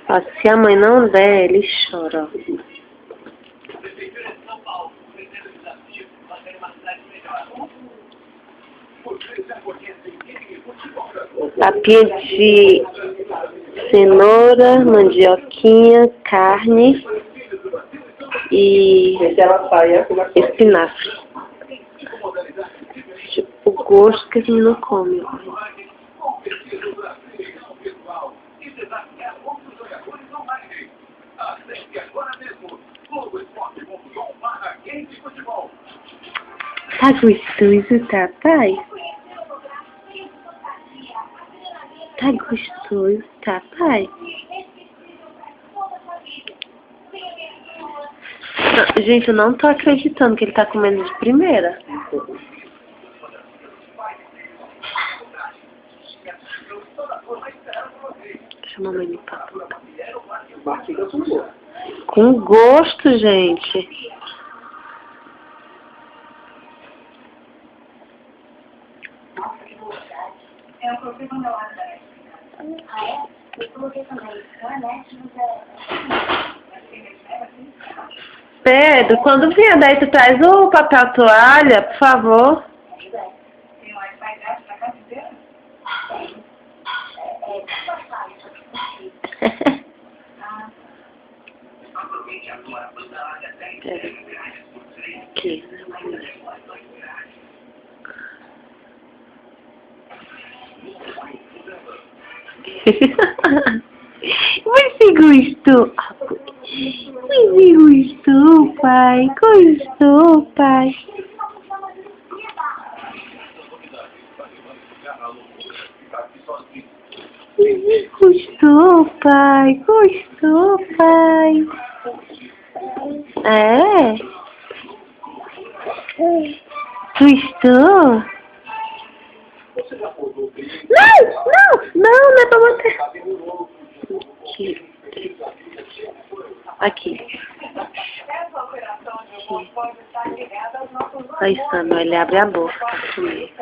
Ó, se a mãe não der, ele chora, ó. Papinha de cenoura, mandioquinha, carne e espinafre. Tipo, o gosto que a gente não come. Tá gostoso, tá, pai? Tá gostoso, tá, pai? Não, gente, eu não tô acreditando que ele tá comendo de primeira. Deixa a mamãe limpar. Com gosto, gente. Eu coloquei quando eu era da net. Ah, é? Eu coloquei também. Não é net, Pedro, quando vier daí, tu traz o papel toalha, por favor. Tem Wi-Fi grátis na casa inteira? Aqui. Você gostou? Você gostou, pai? Gostou, pai? Gostou, pai? Gostou, pai? É? Gostou? Não é pra bater. Aqui. Aí, Samuel, ele abre a boca pra comer.